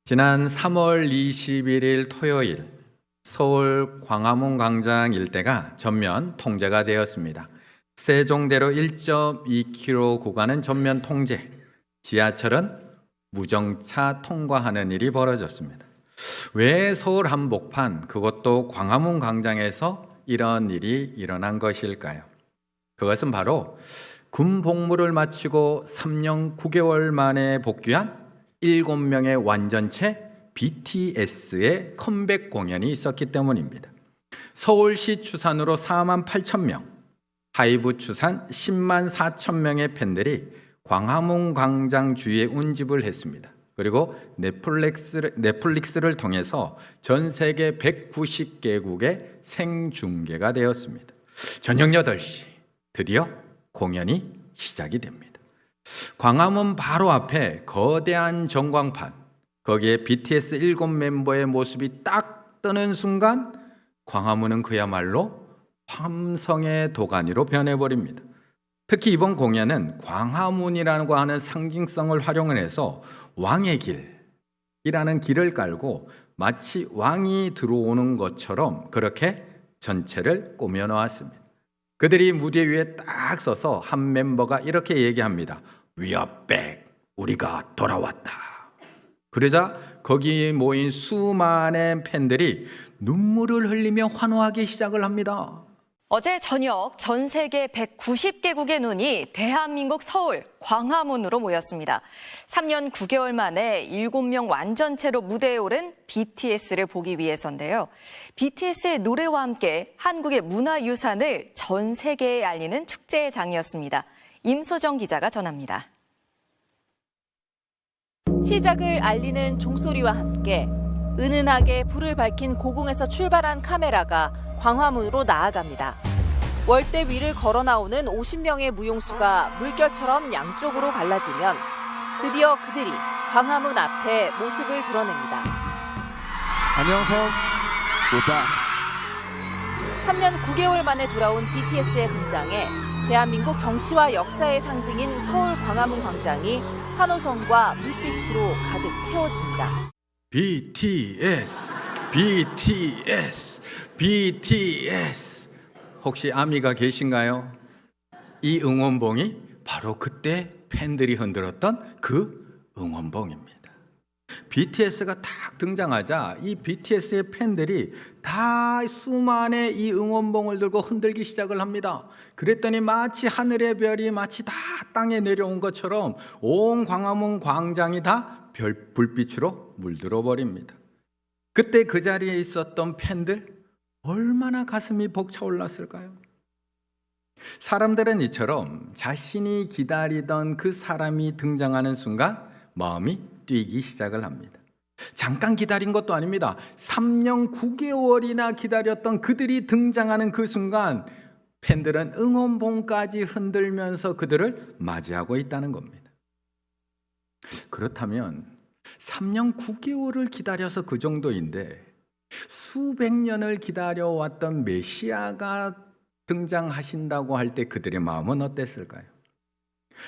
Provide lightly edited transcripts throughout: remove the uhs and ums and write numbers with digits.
지난 3월 21일 토요일 서울 광화문 광장 일대가 전면 통제가 되었습니다. 세종대로 1.2km 구간은 전면 통제, 지하철은 무정차 통과하는 일이 벌어졌습니다. 왜 서울 한복판, 그것도 광화문 광장에서 이런 일이 일어난 것일까요? 그것은 바로 군 복무를 마치고 3년 9개월 만에 복귀한 7명의 완전체 BTS의 컴백 공연이 있었기 때문입니다. 서울시 추산으로 4만 8천 명, 하이브 추산 10만 4천 명의 팬들이 광화문 광장 주위에 운집을 했습니다. 그리고 넷플릭스를 통해서 전 세계 190개국에 생중계가 되었습니다. 저녁 8시 드디어 공연이 시작이 됩니다. 광화문 바로 앞에 거대한 전광판, 거기에 BTS 7멤버의 모습이 딱 뜨는 순간 광화문은 그야말로 함성의 도가니로 변해버립니다. 특히 이번 공연은 광화문이라고 하는 상징성을 활용을 해서 왕의 길이라는 길을 깔고 마치 왕이 들어오는 것처럼 그렇게 전체를 꾸며 놓았습니다. 그들이 무대 위에 딱 서서 한 멤버가 이렇게 얘기합니다. We are back. 우리가 돌아왔다. 그러자 거기 모인 수많은 팬들이 눈물을 흘리며 환호하기 시작을 합니다. 어제 저녁 전 세계 190개국의 눈이 대한민국 서울 광화문으로 모였습니다. 3년 9개월 만에 7명 완전체로 무대에 오른 BTS를 보기 위해서인데요. BTS의 노래와 함께 한국의 문화유산을 전 세계에 알리는 축제의 장이었습니다. 임소정 기자가 전합니다. 시작을 알리는 종소리와 함께 은은하게 불을 밝힌 고궁에서 출발한 카메라가 광화문으로 나아갑니다. 월대 위를 걸어 나오는 50명의 무용수가 물결처럼 양쪽으로 갈라지면 드디어 그들이 광화문 앞에 모습을 드러냅니다. 안녕하세요. 오다. 3년 9개월 만에 돌아온 BTS의 등장에 대한민국 정치와 역사의 상징인 서울 광화문 광장이 환호성과 불빛으로 가득 채워집니다. BTS, BTS, BTS. 혹시 아미가 계신가요? 이 응원봉이 바로 그때 팬들이 흔들었던 그 응원봉입니다. BTS가 딱 등장하자 이 BTS의 팬들이 다 수많은 이 응원봉을 들고 흔들기 시작을 합니다. 그랬더니 마치 하늘의 별이 마치 다 땅에 내려온 것처럼 온 광화문 광장이 다 불빛으로 물들어 버립니다. 그때 그 자리에 있었던 팬들 얼마나 가슴이 벅차올랐을까요? 사람들은 이처럼 자신이 기다리던 그 사람이 등장하는 순간 마음이 뛰기 시작을 합니다. 잠깐 기다린 것도 아닙니다. 3년 9개월이나 기다렸던 그들이 등장하는 그 순간 팬들은 응원봉까지 흔들면서 그들을 맞이하고 있다는 겁니다. 그렇다면 3년 9개월을 기다려서 그 정도인데 수백 년을 기다려왔던 메시아가 등장하신다고 할 때 그들의 마음은 어땠을까요?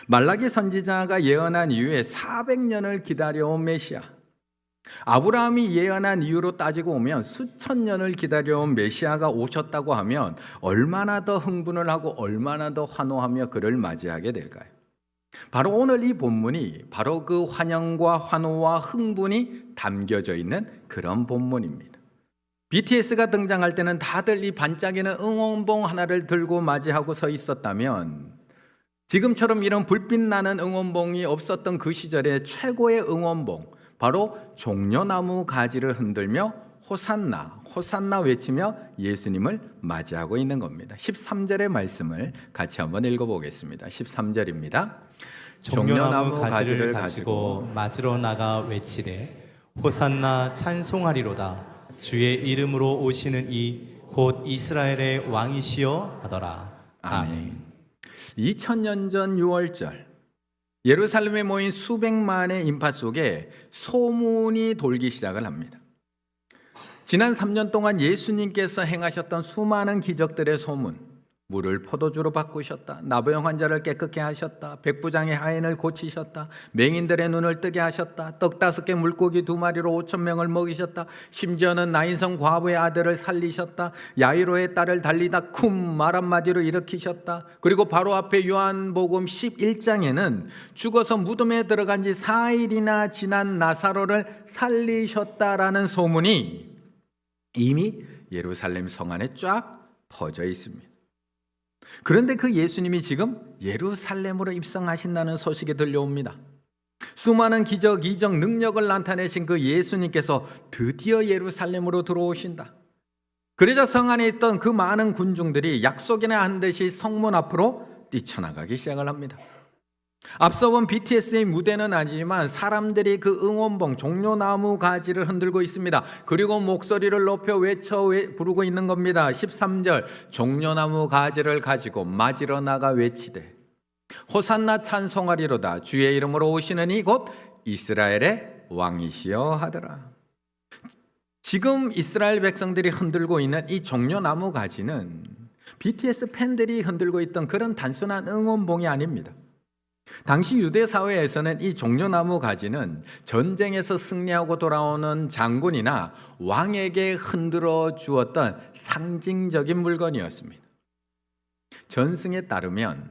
말라기 선지자가 예언한 이후에 400년을 기다려온 메시아, 아브라함이 예언한 이유로 따지고 오면 수천 년을 기다려온 메시아가 오셨다고 하면 얼마나 더 흥분을 하고 얼마나 더 환호하며 그를 맞이하게 될까요? 바로 오늘 이 본문이 바로 그 환영과 환호와 흥분이 담겨져 있는 그런 본문입니다. BTS가 등장할 때는 다들 이 반짝이는 응원봉 하나를 들고 맞이하고 서 있었다면 지금처럼 이런 불빛 나는 응원봉이 없었던 그 시절의 최고의 응원봉, 바로 종려나무 가지를 흔들며 호산나, 호산나 외치며 예수님을 맞이하고 있는 겁니다. 13절의 말씀을 같이 한번 읽어보겠습니다. 13절입니다. 종려나무 가지를 가지고 맞으러 나가 외치되 호산나 찬송하리로다. 주의 이름으로 오시는 이 곧 이스라엘의 왕이시여 하더라. 아멘. 2000년 전 6월절 예루살렘에 모인 수백만의 인파 속에 소문이 돌기 시작을 합니다. 지난 3년 동안 예수님께서 행하셨던 수많은 기적들의 소문, 물을 포도주로 바꾸셨다. 나병 환자를 깨끗게 하셨다. 백부장의 하인을 고치셨다. 맹인들의 눈을 뜨게 하셨다. 떡 5개 물고기 2마리로 5,000명을 먹이셨다. 심지어는 나인성 과부의 아들을 살리셨다. 야이로의 딸을 달리다 쿰 말 한마디로 일으키셨다. 그리고 바로 앞에 요한복음 11장에는 죽어서 무덤에 들어간 지 4일이나 지난 나사로를 살리셨다라는 소문이 이미 예루살렘 성 안에 쫙 퍼져 있습니다. 그런데 그 예수님이 지금 예루살렘으로 입성하신다는 소식이 들려옵니다. 수많은 기적, 이적, 능력을 나타내신 그 예수님께서 드디어 예루살렘으로 들어오신다. 그러자 성 안에 있던 그 많은 군중들이 약속이나 한 듯이 성문 앞으로 뛰쳐나가기 시작을 합니다. 앞서 본 BTS의 무대는 아니지만 사람들이 그 응원봉, 종려나무 가지를 흔들고 있습니다. 그리고 목소리를 높여 외쳐 부르고 있는 겁니다. 13절, 종려나무 가지를 가지고 맞으러 나가 외치되 호산나 찬송하리로다. 주의 이름으로 오시는 이 곧 이스라엘의 왕이시여 하더라. 지금 이스라엘 백성들이 흔들고 있는 이 종려나무 가지는 BTS 팬들이 흔들고 있던 그런 단순한 응원봉이 아닙니다. 당시 유대 사회에서는 이 종려나무 가지는 전쟁에서 승리하고 돌아오는 장군이나 왕에게 흔들어 주었던 상징적인 물건이었습니다. 전승에 따르면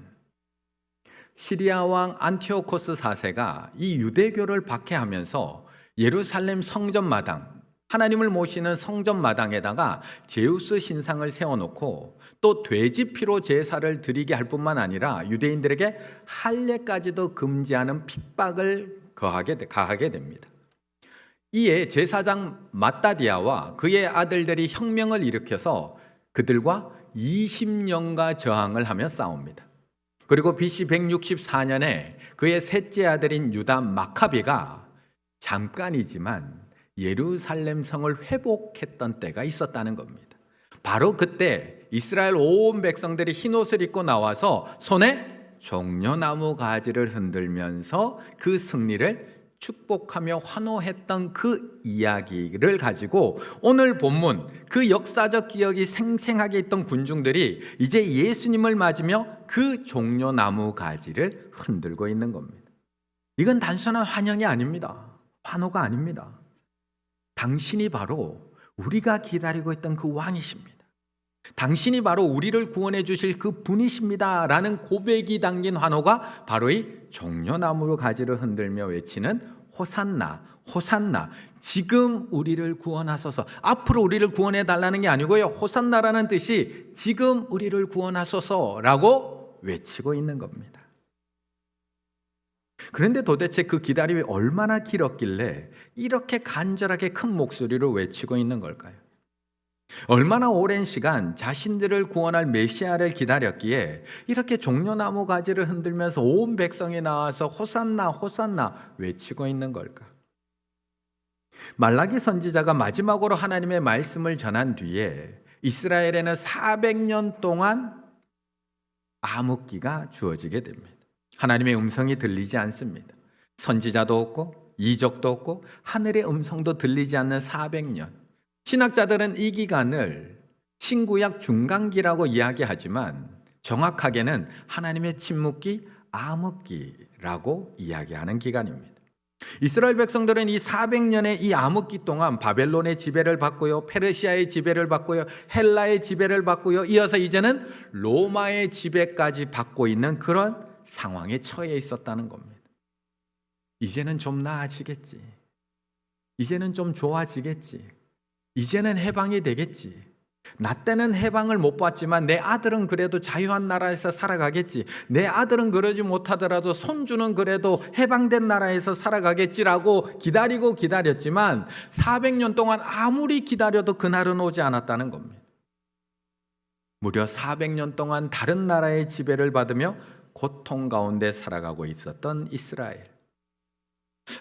시리아 왕 안티오코스 4세가 이 유대교를 박해하면서 예루살렘 성전마당, 하나님을 모시는 성전마당에다가 제우스 신상을 세워놓고 또 돼지 피로 제사를 드리게 할 뿐만 아니라 유대인들에게 할례까지도 금지하는 핍박을 가하게 됩니다. 이에 제사장 마따디아와 그의 아들들이 혁명을 일으켜서 그들과 20년가 저항을 하며 싸웁니다. 그리고 BC 164년에 그의 셋째 아들인 유다 마카비가 잠깐이지만 예루살렘 성을 회복했던 때가 있었다는 겁니다. 바로 그때 이스라엘 온 백성들이 흰옷을 입고 나와서 손에 종려나무 가지를 흔들면서 그 승리를 축복하며 환호했던 그 이야기를 가지고 오늘 본문 그 역사적 기억이 생생하게 있던 군중들이 이제 예수님을 맞으며 그 종려나무 가지를 흔들고 있는 겁니다. 이건 단순한 환영이 아닙니다. 환호가 아닙니다. 당신이 바로 우리가 기다리고 있던 그 왕이십니다. 당신이 바로 우리를 구원해 주실 그 분이십니다 라는 고백이 담긴 환호가 바로 이 종려나무 가지를 흔들며 외치는 호산나, 호산나, 지금 우리를 구원하소서. 앞으로 우리를 구원해 달라는 게 아니고요, 호산나라는 뜻이 지금 우리를 구원하소서라고 외치고 있는 겁니다. 그런데 도대체 그 기다림이 얼마나 길었길래 이렇게 간절하게 큰 목소리로 외치고 있는 걸까요? 얼마나 오랜 시간 자신들을 구원할 메시아를 기다렸기에 이렇게 종려나무 가지를 흔들면서 온 백성이 나와서 호산나 호산나 외치고 있는 걸까? 말라기 선지자가 마지막으로 하나님의 말씀을 전한 뒤에 이스라엘에는 400년 동안 암흑기가 주어지게 됩니다. 하나님의 음성이 들리지 않습니다. 선지자도 없고 이적도 없고 하늘의 음성도 들리지 않는 400년. 신학자들은 이 기간을 신구약 중간기라고 이야기하지만 정확하게는 하나님의 침묵기, 암흑기라고 이야기하는 기간입니다. 이스라엘 백성들은 이 400년의 이 암흑기 동안 바벨론의 지배를 받고요, 페르시아의 지배를 받고요, 헬라의 지배를 받고요, 이어서 이제는 로마의 지배까지 받고 있는 그런 상황에 처해 있었다는 겁니다. 이제는 좀 나아지겠지. 이제는 좀 좋아지겠지. 이제는 해방이 되겠지. 나 때는 해방을 못 받지만 내 아들은 그래도 자유한 나라에서 살아가겠지. 내 아들은 그러지 못하더라도 손주는 그래도 해방된 나라에서 살아가겠지라고 기다렸지만 400년 동안 아무리 기다려도 그날은 오지 않았다는 겁니다. 무려 400년 동안 다른 나라의 지배를 받으며 고통 가운데 살아가고 있었던 이스라엘.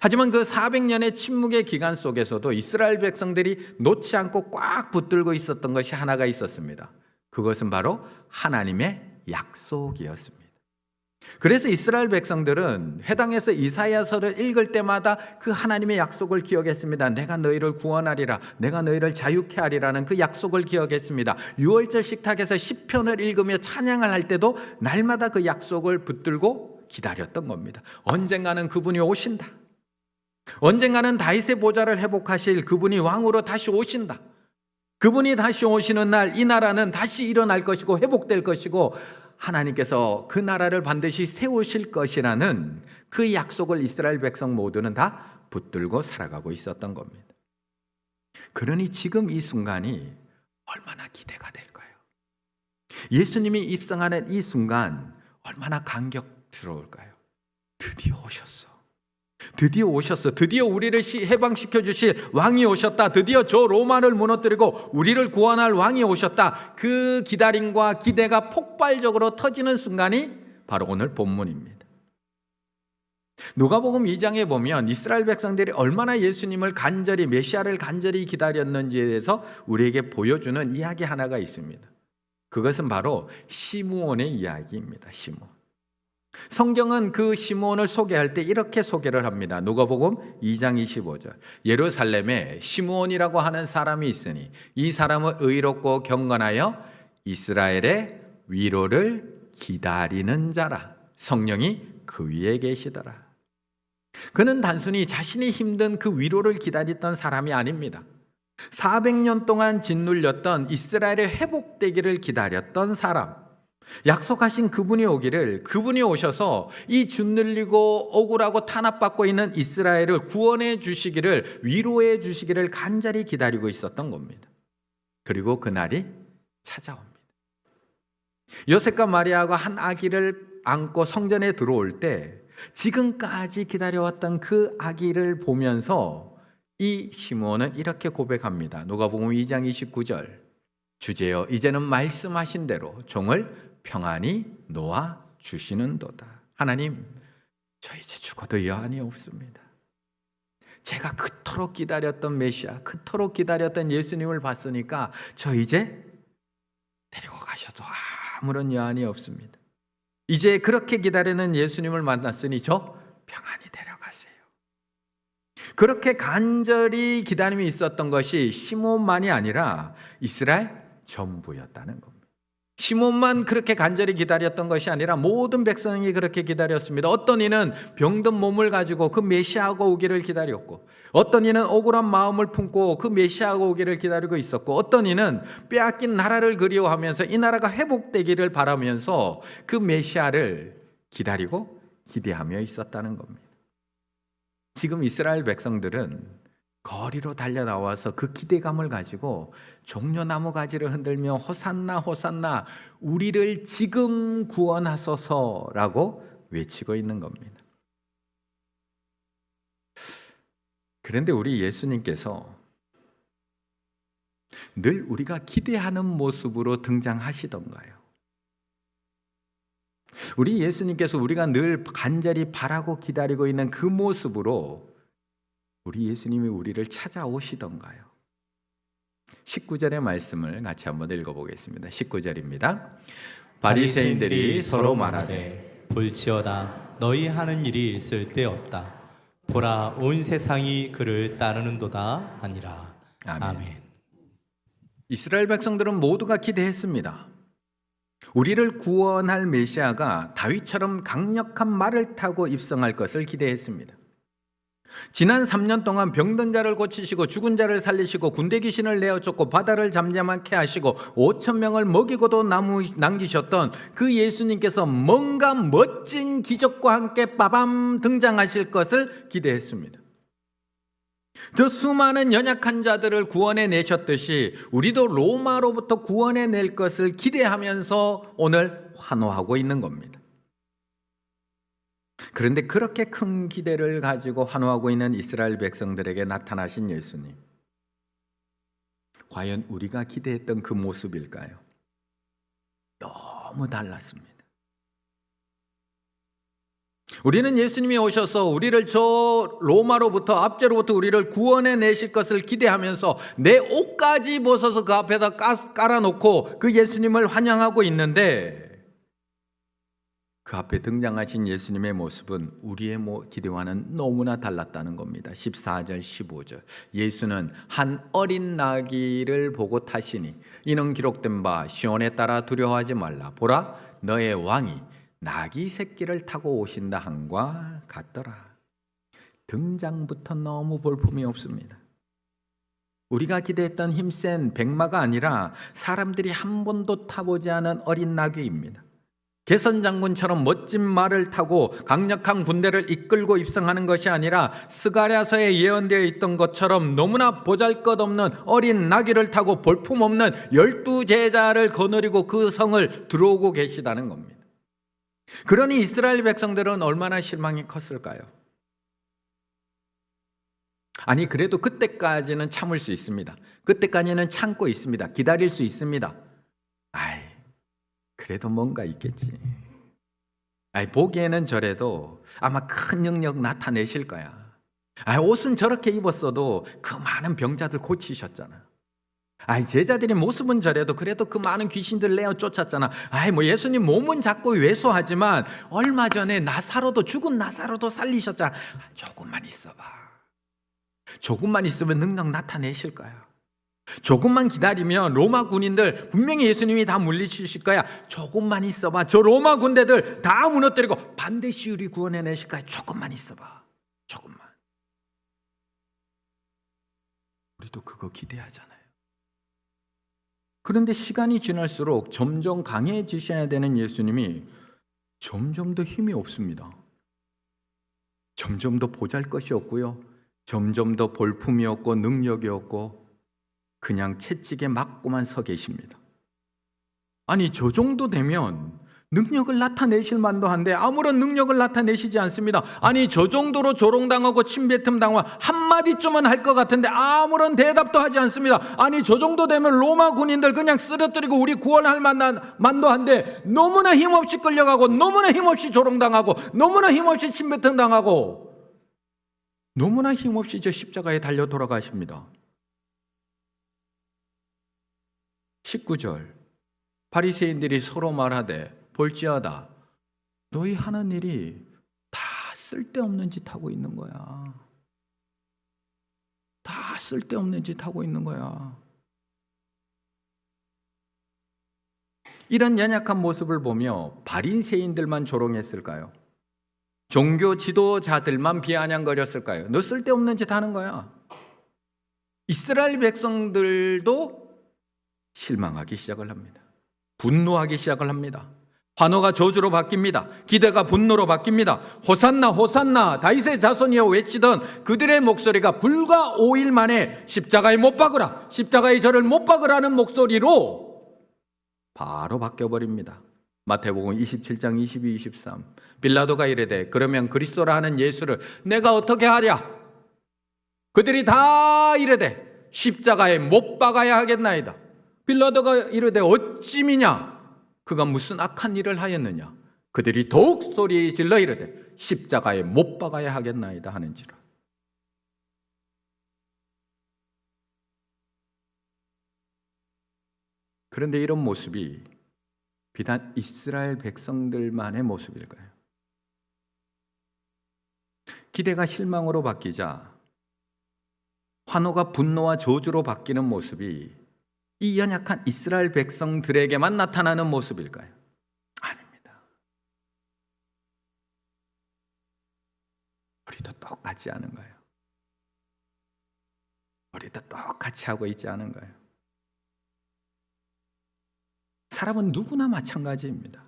하지만 그 400년의 침묵의 기간 속에서도 이스라엘 백성들이 놓지 않고 꽉 붙들고 있었던 것이 하나가 있었습니다. 그것은 바로 하나님의 약속이었습니다. 그래서 이스라엘 백성들은 회당에서 이사야서를 읽을 때마다 그 하나님의 약속을 기억했습니다. 내가 너희를 구원하리라, 내가 너희를 자유케 하리라는 그 약속을 기억했습니다. 유월절 식탁에서 시편을 읽으며 찬양을 할 때도 날마다 그 약속을 붙들고 기다렸던 겁니다. 언젠가는 그분이 오신다. 언젠가는 다윗의 보좌를 회복하실 그분이 왕으로 다시 오신다. 그분이 다시 오시는 날 이 나라는 다시 일어날 것이고 회복될 것이고 하나님께서 그 나라를 반드시 세우실 것이라는 그 약속을 이스라엘 백성 모두는 다 붙들고 살아가고 있었던 겁니다. 그러니 지금 이 순간이 얼마나 기대가 될까요? 예수님이 입성하는 이 순간 얼마나 감격스러울까요? 드디어 오셨어. 드디어 오셨어. 드디어 우리를 해방시켜 주실 왕이 오셨다. 드디어 저 로마를 무너뜨리고 우리를 구원할 왕이 오셨다. 그 기다림과 기대가 폭발적으로 터지는 순간이 바로 오늘 본문입니다. 누가복음 2장에 보면 이스라엘 백성들이 얼마나 예수님을 간절히 메시아를 간절히 기다렸는지에 대해서 우리에게 보여주는 이야기 하나가 있습니다. 그것은 바로 시므온의 이야기입니다. 시므온. 성경은 그 시므온을 소개할 때 이렇게 소개를 합니다. 누가복음 2장 25절. 예루살렘에 시므온이라고 하는 사람이 있으니 이 사람은 의롭고 경건하여 이스라엘의 위로를 기다리는 자라. 성령이 그 위에 계시더라. 그는 단순히 자신이 힘든 그 위로를 기다렸던 사람이 아닙니다. 400년 동안 짓눌렸던 이스라엘의 회복되기를 기다렸던 사람. 약속하신 그분이 오기를, 그분이 오셔서 이 짓눌리고 억울하고 탄압받고 있는 이스라엘을 구원해 주시기를, 위로해 주시기를 간절히 기다리고 있었던 겁니다. 그리고 그날이 찾아옵니다. 요셉과 마리아가 한 아기를 안고 성전에 들어올 때 지금까지 기다려왔던 그 아기를 보면서 이 시므온은 이렇게 고백합니다. 누가복음 2장 29절. 주제여 이제는 말씀하신 대로 종을 평안히 놓아 주시는도다. 하나님, 저 이제 죽어도 여한이 없습니다. 제가 그토록 기다렸던 메시아, 그토록 기다렸던 예수님을 봤으니까 저 이제 데리고 가셔도 아무런 여한이 없습니다. 이제 그렇게 기다리는 예수님을 만났으니 저 평안히 데려가세요. 그렇게 간절히 기다림이 있었던 것이 시므온만이 아니라 이스라엘 전부였다는 겁니다. 시몬만 그렇게 간절히 기다렸던 것이 아니라 모든 백성이 그렇게 기다렸습니다. 어떤 이는 병든 몸을 가지고 그 메시아가 오기를 기다렸고, 어떤 이는 억울한 마음을 품고 그 메시아가 오기를 기다리고 있었고, 어떤 이는 빼앗긴 나라를 그리워하면서 이 나라가 회복되기를 바라면서 그 메시아를 기다리고 기대하며 있었다는 겁니다. 지금 이스라엘 백성들은 거리로 달려 나와서 그 기대감을 가지고 종려나무 가지를 흔들며 호산나 호산나 우리를 지금 구원하소서라고 외치고 있는 겁니다. 그런데 우리 예수님께서 늘 우리가 기대하는 모습으로 등장하시던가요? 우리 예수님께서 우리가 늘 간절히 바라고 기다리고 있는 그 모습으로 우리 예수님이 우리를 찾아오시던가요? 19절의 말씀을 같이 한번 읽어보겠습니다. 19절입니다. 바리새인들이 서로 말하되 볼지어다 너희 하는 일이 쓸데없다. 보라 온 세상이 그를 따르는도다 하니라. 아멘. 이스라엘 백성들은 모두가 기대했습니다. 우리를 구원할 메시아가 다윗처럼 강력한 말을 타고 입성할 것을 기대했습니다. 지난 3년 동안 병든 자를 고치시고 죽은 자를 살리시고 군대 귀신을 내어 쫓고 바다를 잠잠하게 하시고 5천 명을 먹이고도 남기셨던 그 예수님께서 뭔가 멋진 기적과 함께 빠밤 등장하실 것을 기대했습니다. 저 수많은 연약한 자들을 구원해 내셨듯이 우리도 로마로부터 구원해 낼 것을 기대하면서 오늘 환호하고 있는 겁니다. 그런데 그렇게 큰 기대를 가지고 환호하고 있는 이스라엘 백성들에게 나타나신 예수님, 과연 우리가 기대했던 그 모습일까요? 너무 달랐습니다. 우리는 예수님이 오셔서 우리를 저 로마로부터 압제로부터 우리를 구원해 내실 것을 기대하면서 내 옷까지 벗어서 그 앞에다 깔아놓고 그 예수님을 환영하고 있는데, 그 앞에 등장하신 예수님의 모습은 우리의 기대와는 너무나 달랐다는 겁니다. 14절, 15절. 예수는 한 어린 나귀를 보고 타시니 이는 기록된 바 시온에 따라 두려워하지 말라. 보라, 너의 왕이 나귀 새끼를 타고 오신다 함과 같더라. 등장부터 너무 볼품이 없습니다. 우리가 기대했던 힘센 백마가 아니라 사람들이 한 번도 타보지 않은 어린 나귀입니다. 개선장군처럼 멋진 말을 타고 강력한 군대를 이끌고 입성하는 것이 아니라 스가랴서에 예언되어 있던 것처럼 너무나 보잘것없는 어린 나귀를 타고 볼품없는 12제자를 거느리고 그 성을 들어오고 계시다는 겁니다. 그러니 이스라엘 백성들은 얼마나 실망이 컸을까요? 아니, 그래도 그때까지는 참을 수 있습니다. 그때까지는 참고 있습니다. 기다릴 수 있습니다. 그래도 뭔가 있겠지. 보기에는 저래도 아마 큰 능력 나타내실 거야. 옷은 저렇게 입었어도 그 많은 병자들 고치셨잖아. 제자들이 모습은 저래도 그래도 그 많은 귀신들 내어 쫓았잖아. 예수님 몸은 작고 왜소하지만 얼마 전에 죽은 나사로도 살리셨잖아. 조금만 있어봐. 조금만 있으면 능력 나타내실 거야. 조금만 기다리면 로마 군인들 분명히 예수님이 다 물리치실 거야. 조금만 있어봐. 저 로마 군대들 다 무너뜨리고 반드시 우리 구원해내실 거야. 조금만 있어봐. 조금만. 우리도 그거 기대하잖아요. 그런데 시간이 지날수록 점점 강해지셔야 되는 예수님이 점점 더 힘이 없습니다. 점점 더 보잘것이 없고요. 점점 더 볼품이 없고 능력이 없고 그냥 채찍에 맞고만 서 계십니다. 저 정도 되면 능력을 나타내실 만도 한데 아무런 능력을 나타내시지 않습니다. 저 정도로 조롱당하고 침뱉음 당하고 한마디쯤은 할 것 같은데 아무런 대답도 하지 않습니다. 저 정도 되면 로마 군인들 그냥 쓰러뜨리고 우리 구원할 만도 한데 너무나 힘없이 끌려가고 너무나 힘없이 조롱당하고 너무나 힘없이 침뱉음 당하고 너무나 힘없이 저 십자가에 달려 돌아가십니다. 19절. 바리새인들이 서로 말하되 볼지어다 너희 하는 일이 다 쓸데없는 짓 하고 있는 거야. 다 쓸데없는 짓 하고 있는 거야. 이런 연약한 모습을 보며 바리새인들만 조롱했을까요? 종교 지도자들만 비아냥거렸을까요? 너 쓸데없는 짓 하는 거야. 이스라엘 백성들도 실망하기 시작을 합니다. 분노하기 시작을 합니다. 환호가 저주로 바뀝니다. 기대가 분노로 바뀝니다. 호산나 호산나 다윗의 자손이여 외치던 그들의 목소리가 불과 5일 만에 십자가에 못 박으라, 십자가에 저를 못 박으라는 목소리로 바로 바뀌어버립니다. 마태복음 27장 22, 23. 빌라도가 이르되 그러면 그리스도라 하는 예수를 내가 어떻게 하랴? 그들이 다 이르되 십자가에 못 박아야 하겠나이다. 빌라도가 이르되 어찌미냐? 그가 무슨 악한 일을 하였느냐? 그들이 더욱 소리 질러 이르되 십자가에 못 박아야 하겠나이다 하는지라. 그런데 이런 모습이 비단 이스라엘 백성들만의 모습일까요? 기대가 실망으로 바뀌자 환호가 분노와 저주로 바뀌는 모습이 이 연약한 이스라엘 백성들에게만 나타나는 모습일까요? 아닙니다. 우리도 똑같지 않은가요? 우리도 똑같이 하고 있지 않은가요? 사람은 누구나 마찬가지입니다.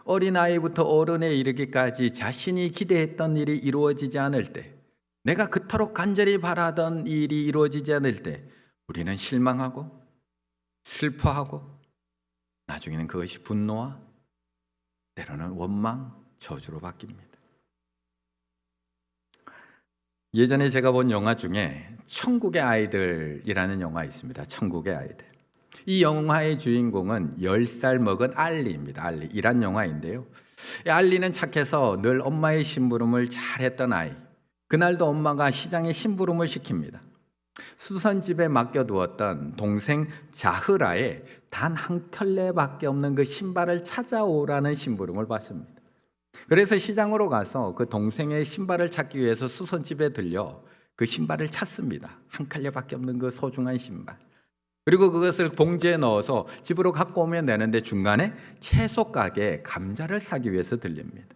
어린아이부터 어른에 이르기까지 자신이 기대했던 일이 이루어지지 않을 때, 내가 그토록 간절히 바라던 일이 이루어지지 않을 때 우리는 실망하고 슬퍼하고 나중에는 그것이 분노와 때로는 원망, 저주로 바뀝니다. 예전에 제가 본 영화 중에 천국의 아이들이라는 영화 있습니다. 천국의 아이들. 이 영화의 주인공은 10살 먹은 알리입니다. 알리. 이란 영화인데요. 알리는 착해서 늘 엄마의 심부름을 잘했던 아이. 그날도 엄마가 시장에 심부름을 시킵니다. 수선집에 맡겨두었던 동생 자흐라의 단 한 켤레밖에 없는 그 신발을 찾아오라는 심부름을 받습니다. 그래서 시장으로 가서 그 동생의 신발을 찾기 위해서 수선집에 들려 그 신발을 찾습니다. 한 켤레밖에 없는 그 소중한 신발. 그리고 그것을 봉지에 넣어서 집으로 갖고 오면 되는데 중간에 채소 가게에 감자를 사기 위해서 들립니다.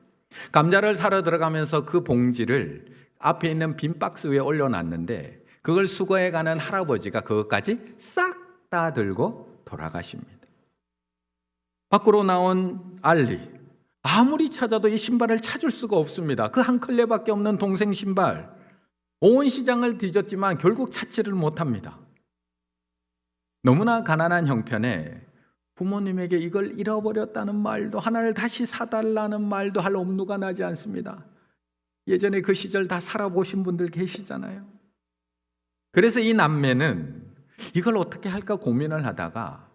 감자를 사러 들어가면서 그 봉지를 앞에 있는 빈 박스 위에 올려놨는데 그걸 수거해 가는 할아버지가 그것까지 싹 다 들고 돌아가십니다. 밖으로 나온 알리, 아무리 찾아도 이 신발을 찾을 수가 없습니다. 그 한 켤레밖에 없는 동생 신발. 온 시장을 뒤졌지만 결국 찾지를 못합니다. 너무나 가난한 형편에 부모님에게 이걸 잃어버렸다는 말도, 하나를 다시 사달라는 말도 할 엄두가 나지 않습니다. 예전에 그 시절 다 살아보신 분들 계시잖아요. 그래서 이 남매는 이걸 어떻게 할까 고민을 하다가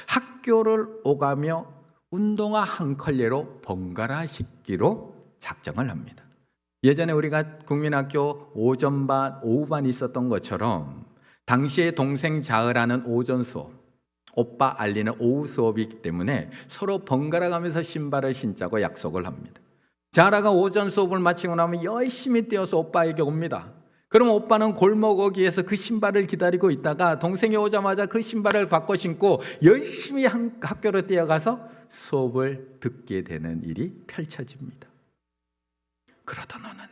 학교를 오가며 운동화 한 컬레로 번갈아 신기로 작정을 합니다. 예전에 우리가 국민학교 오전반, 오후반 있었던 것처럼 당시에 동생 자흐라는 오전 수업, 오빠 알리는 오후 수업이기 때문에 서로 번갈아 가면서 신발을 신자고 약속을 합니다. 자흐라가 오전 수업을 마치고 나면 열심히 뛰어서 오빠에게 옵니다. 그럼 오빠는 골목 어귀에서 그 신발을 기다리고 있다가 동생이 오자마자 그 신발을 바꿔 신고 열심히 학교로 뛰어가서 수업을 듣게 되는 일이 펼쳐집니다. 그러던 어느 날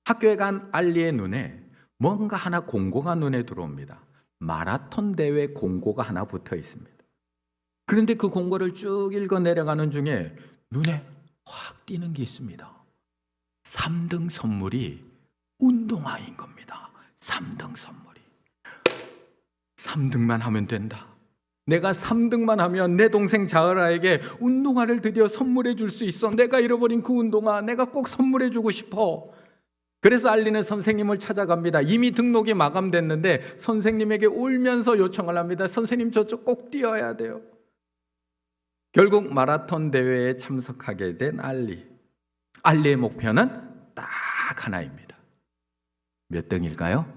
학교에 간 알리의 눈에 뭔가 하나 공고가 눈에 들어옵니다. 마라톤 대회 공고가 하나 붙어 있습니다. 그런데 그 공고를 쭉 읽어 내려가는 중에 눈에 확 띄는 게 있습니다. 3등 선물이 운동화인 겁니다. 3등 선물이. 3등만 하면 된다. 내가 3등만 하면 내 동생 자흐라에게 운동화를 드디어 선물해 줄 수 있어. 내가 잃어버린 그 운동화 내가 꼭 선물해 주고 싶어. 그래서 알리는 선생님을 찾아갑니다. 이미 등록이 마감됐는데 선생님에게 울면서 요청을 합니다. 선생님, 저쪽 꼭 뛰어야 돼요. 결국 마라톤 대회에 참석하게 된 알리. 알리의 목표는 딱 하나입니다. 몇 등일까요?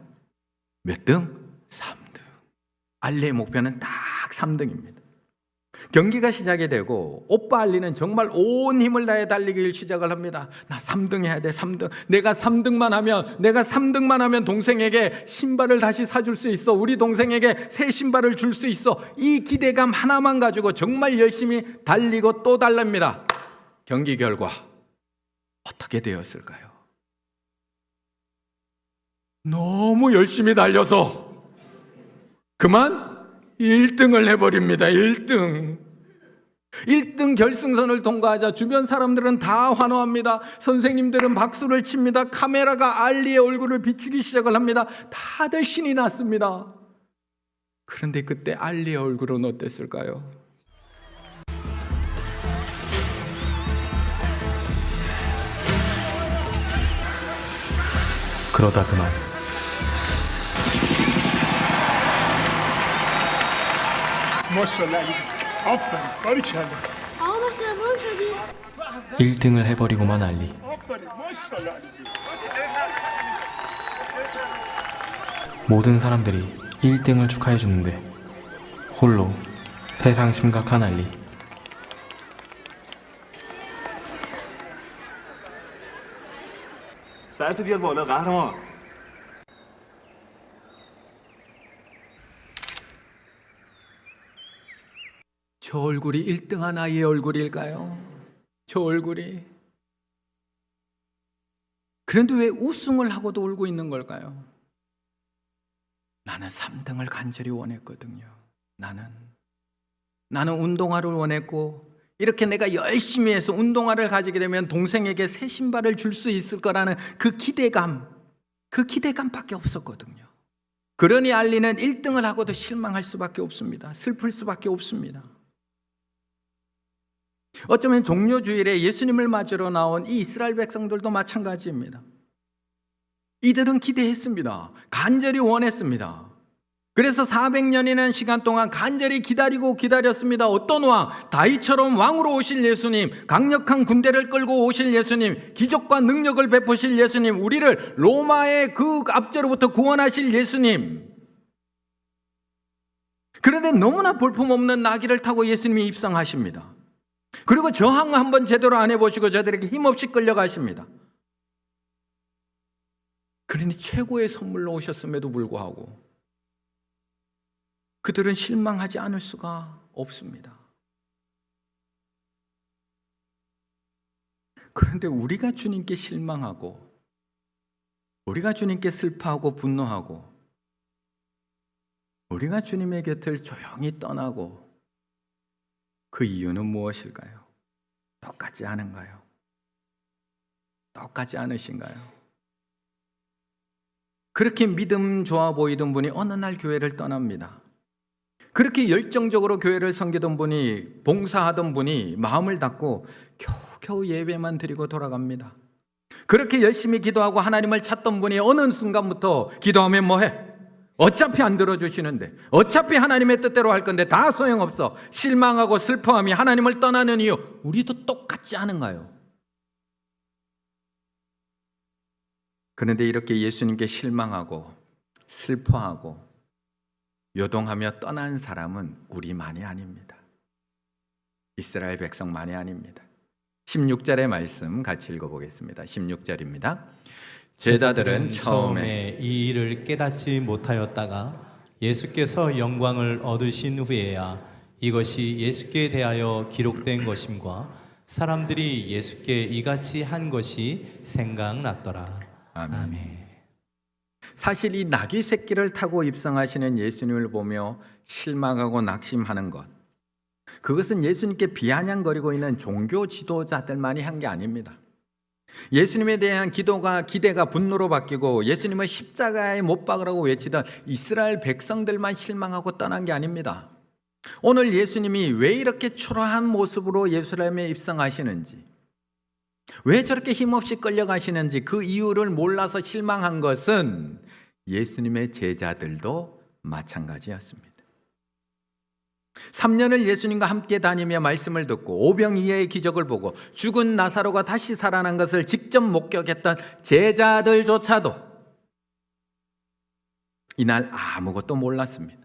몇 등? 3등. 알리의 목표는 딱 3등입니다. 경기가 시작이 되고 오빠 알리는 정말 온 힘을 다해 달리기를 시작을 합니다. 나 3등 해야 돼. 3등. 내가 3등만 하면 동생에게 신발을 다시 사줄 수 있어. 우리 동생에게 새 신발을 줄 수 있어. 이 기대감 하나만 가지고 정말 열심히 달리고 또 달립니다. 경기 결과 어떻게 되었을까요? 너무 열심히 달려서 그만 1등을 해버립니다. 1등 결승선을 통과하자 주변 사람들은 다 환호합니다. 선생님들은 박수를 칩니다. 카메라가 알리의 얼굴을 비추기 시작을 합니다. 다들 신이 났습니다. 그런데 그때 알리의 얼굴은 어땠을까요? 그러다 그만 아프린 바리샬라. 1등을 해버리고만 알리. 모든 사람들이 1등을 축하해주는데 홀로 세상 심각한 알리. سرتو بیار بالا قهرمان. 저 얼굴이 1등한 아이의 얼굴일까요? 저 얼굴이. 그런데 왜 우승을 하고도 울고 있는 걸까요? 나는 3등을 간절히 원했거든요. 나는 운동화를 원했고 이렇게 내가 열심히 해서 운동화를 가지게 되면 동생에게 새 신발을 줄 수 있을 거라는 그 기대감밖에 없었거든요. 그러니 알리는 1등을 하고도 실망할 수밖에 없습니다. 슬플 수밖에 없습니다. 어쩌면 종료주일에 예수님을 맞으러 나온 이 이스라엘 백성들도 마찬가지입니다. 이들은 기대했습니다. 간절히 원했습니다. 그래서 400년이라는 시간 동안 간절히 기다렸습니다. 어떤 왕? 다윗처럼 왕으로 오실 예수님, 강력한 군대를 끌고 오실 예수님, 기적과 능력을 베푸실 예수님, 우리를 로마의 그 압제로부터 구원하실 예수님. 그런데 너무나 볼품없는 나귀를 타고 예수님이 입성하십니다. 그리고 저항 한번 제대로 안 해보시고 저들에게 힘없이 끌려가십니다. 그러니 최고의 선물로 오셨음에도 불구하고 그들은 실망하지 않을 수가 없습니다. 그런데 우리가 주님께 실망하고, 우리가 주님께 슬퍼하고 분노하고, 우리가 주님의 곁을 조용히 떠나고, 그 이유는 무엇일까요? 똑같지 않은가요? 똑같지 않으신가요? 그렇게 믿음 좋아 보이던 분이 어느 날 교회를 떠납니다. 그렇게 열정적으로 교회를 섬기던 분이, 봉사하던 분이 마음을 닫고 겨우겨우 예배만 드리고 돌아갑니다. 그렇게 열심히 기도하고 하나님을 찾던 분이 어느 순간부터 기도하면 뭐해? 어차피 안 들어주시는데, 어차피 하나님의 뜻대로 할 건데 다 소용없어. 실망하고 슬퍼하며 하나님을 떠나는 이유, 우리도 똑같지 않은가요? 그런데 이렇게 예수님께 실망하고 슬퍼하고 요동하며 떠난 사람은 우리만이 아닙니다. 이스라엘 백성만이 아닙니다. 16절의 말씀 같이 읽어보겠습니다. 16절입니다. 제자들은 처음에 이 일을 깨닫지 못하였다가 예수께서 영광을 얻으신 후에야 이것이 예수께 대하여 기록된 것임과 사람들이 예수께 이같이 한 것이 생각났더라. 아멘. 사실 이 나귀 새끼를 타고 입성하시는 예수님을 보며 실망하고 낙심하는 것, 그것은 예수님께 비아냥거리고 있는 종교 지도자들만이 한 게 아닙니다. 예수님에 대한 기대가 분노로 바뀌고 예수님을 십자가에 못 박으라고 외치던 이스라엘 백성들만 실망하고 떠난 게 아닙니다. 오늘 예수님이 왜 이렇게 초라한 모습으로 예루살렘에 입성하시는지, 왜 저렇게 힘없이 끌려가시는지 그 이유를 몰라서 실망한 것은 예수님의 제자들도 마찬가지였습니다. 3년을 예수님과 함께 다니며 말씀을 듣고 오병이어의 기적을 보고 죽은 나사로가 다시 살아난 것을 직접 목격했던 제자들조차도 이날 아무것도 몰랐습니다.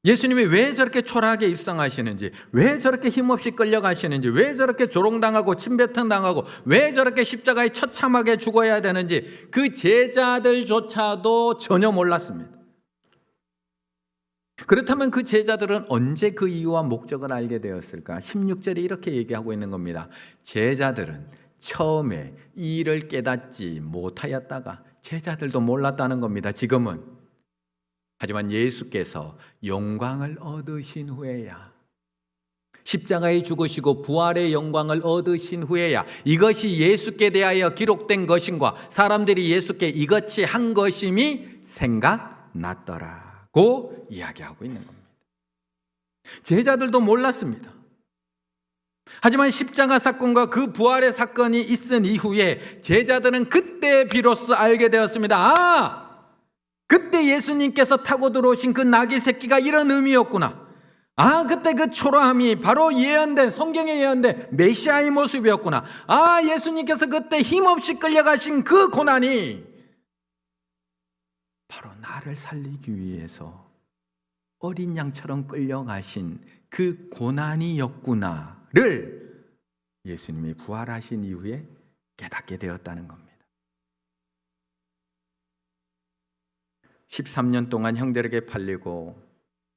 예수님이 왜 저렇게 초라하게 입성하시는지, 왜 저렇게 힘없이 끌려가시는지, 왜 저렇게 조롱당하고 침뱉음당하고, 왜 저렇게 십자가에 처참하게 죽어야 되는지 그 제자들조차도 전혀 몰랐습니다. 그렇다면 그 제자들은 언제 그 이유와 목적을 알게 되었을까? 16절에 이렇게 얘기하고 있는 겁니다. 제자들은 처음에 이 일을 깨닫지 못하였다가, 제자들도 몰랐다는 겁니다. 지금은. 하지만 예수께서 영광을 얻으신 후에야, 십자가에 죽으시고 부활의 영광을 얻으신 후에야 이것이 예수께 대하여 기록된 것인과 사람들이 예수께 이같이 한 것임이 생각났더라고 이야기하고 있는 겁니다. 제자들도 몰랐습니다. 하지만 십자가 사건과 그 부활의 사건이 있은 이후에 제자들은 그때 비로소 알게 되었습니다. 그때 예수님께서 타고 들어오신 그 나귀 새끼가 이런 의미였구나. 그때 그 초라함이 바로 예언된, 성경에 예언된 메시아의 모습이었구나. 예수님께서 그때 힘없이 끌려가신 그 고난이 바로 나를 살리기 위해서 어린 양처럼 끌려가신 그 고난이었구나를 예수님이 부활하신 이후에 깨닫게 되었다는 겁니다. 13년 동안 형들에게 팔리고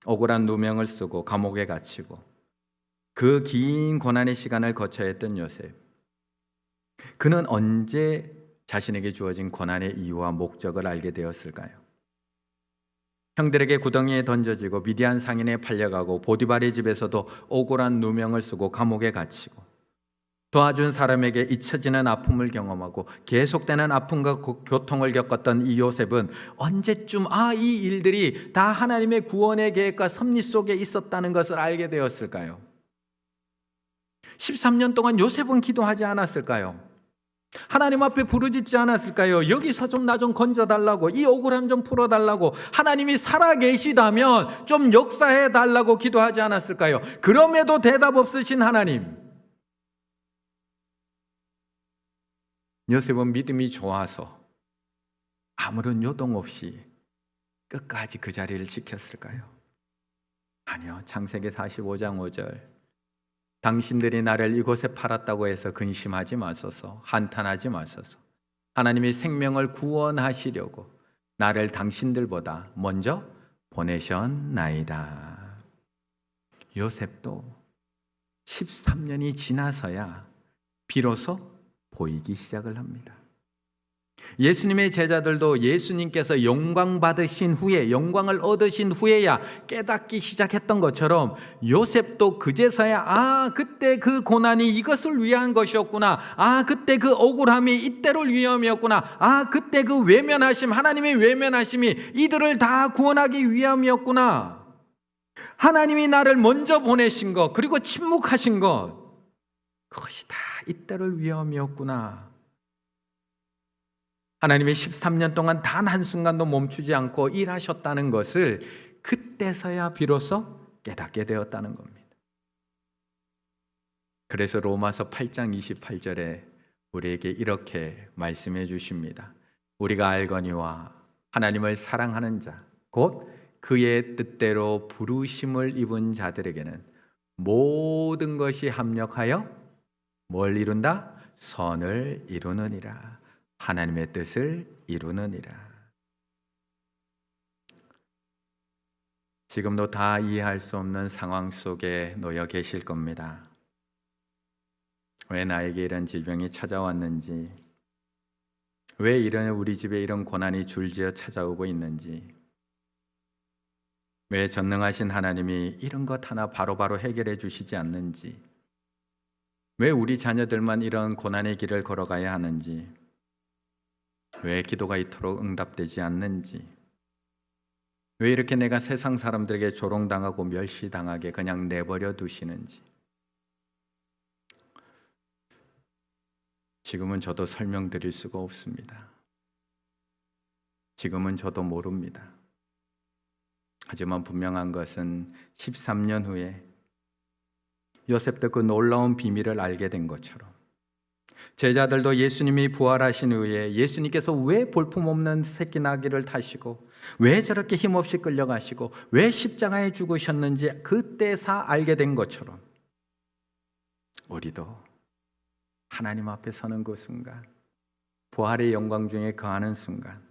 억울한 누명을 쓰고 감옥에 갇히고 그 긴 고난의 시간을 거쳐야 했던 요셉, 그는 언제 자신에게 주어진 고난의 이유와 목적을 알게 되었을까요? 형들에게 구덩이에 던져지고 미디안 상인에 팔려가고 보디발의 집에서도 억울한 누명을 쓰고 감옥에 갇히고 도와준 사람에게 잊혀지는 아픔을 경험하고 계속되는 아픔과 고통을 겪었던 이 요셉은 언제쯤 이 일들이 다 하나님의 구원의 계획과 섭리 속에 있었다는 것을 알게 되었을까요? 13년 동안 요셉은 기도하지 않았을까요? 하나님 앞에 부르짖지 않았을까요? 여기서 좀 나 좀 건져달라고, 이 억울함 좀 풀어달라고, 하나님이 살아계시다면 좀 역사해달라고 기도하지 않았을까요? 그럼에도 대답 없으신 하나님. 요셉은 믿음이 좋아서 아무런 요동 없이 끝까지 그 자리를 지켰을까요? 아니요. 창세기 45장 5절, 당신들이 나를 이곳에 팔았다고 해서 근심하지 마소서, 한탄하지 마소서. 하나님이 생명을 구원하시려고 나를 당신들보다 먼저 보내셨나이다. 요셉도 13년이 지나서야 비로소 보이기 시작을 합니다. 예수님의 제자들도 예수님께서 영광 받으신 후에, 영광을 얻으신 후에야 깨닫기 시작했던 것처럼 요셉도 그제서야 그때 그 고난이 이것을 위한 것이었구나, 그때 그 억울함이 이때를 위함이었구나, 그때 그 외면하심, 하나님의 외면하심이 이들을 다 구원하기 위함이었구나, 하나님이 나를 먼저 보내신 것, 그리고 침묵하신 것, 그것이 다 이때를 위함이었구나. 하나님이 13년 동안 단 한순간도 멈추지 않고 일하셨다는 것을 그때서야 비로소 깨닫게 되었다는 겁니다. 그래서 로마서 8장 28절에 우리에게 이렇게 말씀해 주십니다. 우리가 알거니와 하나님을 사랑하는 자, 곧 그의 뜻대로 부르심을 입은 자들에게는 모든 것이 합력하여 뭘 이룬다? 선을 이루느니라. 하나님의 뜻을 이루느니라. 지금도 다 이해할 수 없는 상황 속에 놓여 계실 겁니다. 왜 나에게 이런 질병이 찾아왔는지, 왜 우리 집에 이런 고난이 줄지어 찾아오고 있는지, 왜 전능하신 하나님이 이런 것 하나 바로바로 해결해 주시지 않는지, 왜 우리 자녀들만 이런 고난의 길을 걸어가야 하는지, 왜 기도가 이토록 응답되지 않는지, 왜 이렇게 내가 세상 사람들에게 조롱당하고 멸시당하게 그냥 내버려 두시는지, 지금은 저도 설명드릴 수가 없습니다. 지금은 저도 모릅니다. 하지만 분명한 것은 13년 후에 요셉도 그 놀라운 비밀을 알게 된 것처럼 제자들도 예수님이 부활하신 후에 예수님께서 왜 볼품없는 새끼 나귀를 타시고 왜 저렇게 힘없이 끌려가시고 왜 십자가에 죽으셨는지 그때서 알게 된 것처럼 우리도 하나님 앞에 서는 그 순간, 부활의 영광 중에 거하는 순간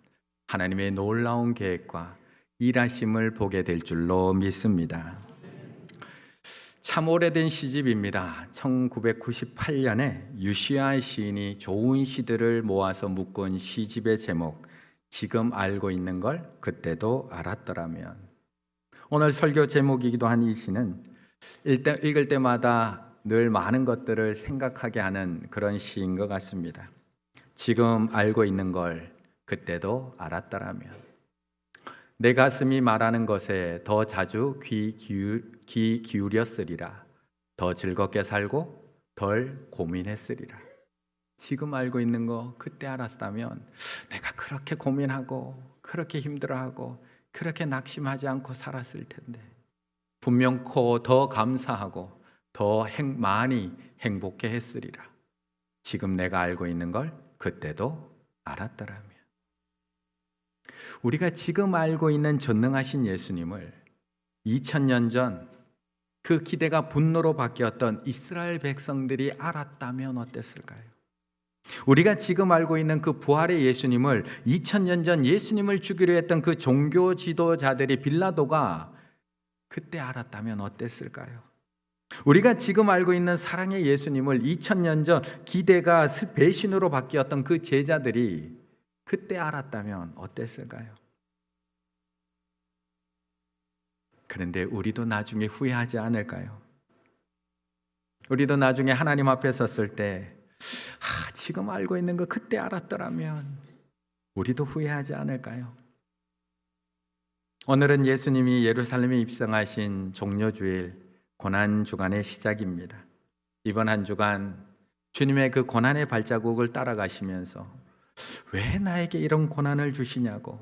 하나님의 놀라운 계획과 일하심을 보게 될 줄로 믿습니다. 참 오래된 시집입니다. 1998년에 유시아 시인이 좋은 시들을 모아서 묶은 시집의 제목, 지금 알고 있는 걸 그때도 알았더라면. 오늘 설교 제목이기도 한 이 시는 읽을 때마다 늘 많은 것들을 생각하게 하는 그런 시인 것 같습니다. 지금 알고 있는 걸 그때도 알았더라면. 내 가슴이 말하는 것에 더 자주 귀 기울였으리라. 더 즐겁게 살고 덜 고민했으리라. 지금 알고 있는 거 그때 알았다면 내가 그렇게 고민하고 그렇게 힘들어하고 그렇게 낙심하지 않고 살았을 텐데 분명코 더 감사하고 더 많이 행복해 했으리라. 지금 내가 알고 있는 걸 그때도 알았더라면. 우리가 지금 알고 있는 전능하신 예수님을 2000년 전 그 기대가 분노로 바뀌었던 이스라엘 백성들이 알았다면 어땠을까요? 우리가 지금 알고 있는 그 부활의 예수님을 2000년 전 예수님을 죽이려 했던 그 종교 지도자들이 빌라도가 그때 알았다면 어땠을까요? 우리가 지금 알고 있는 사랑의 예수님을 2000년 전 기대가 배신으로 바뀌었던 그 제자들이 그때 알았다면 어땠을까요? 그런데 우리도 나중에 후회하지 않을까요? 우리도 나중에 하나님 앞에 섰을 때 지금 알고 있는 거 그때 알았더라면 우리도 후회하지 않을까요? 오늘은 예수님이 예루살렘에 입성하신 종려주일 고난주간의 시작입니다. 이번 한 주간 주님의 그 고난의 발자국을 따라가시면서 왜 나에게 이런 고난을 주시냐고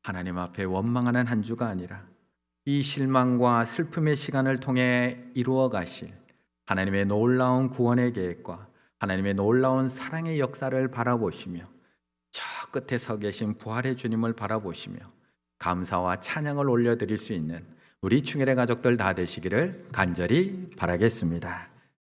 하나님 앞에 원망하는 한 주가 아니라 이 실망과 슬픔의 시간을 통해 이루어 가실 하나님의 놀라운 구원의 계획과 하나님의 놀라운 사랑의 역사를 바라보시며 저 끝에 서 계신 부활의 주님을 바라보시며 감사와 찬양을 올려드릴 수 있는 우리 충혈의 가족들 다 되시기를 간절히 바라겠습니다.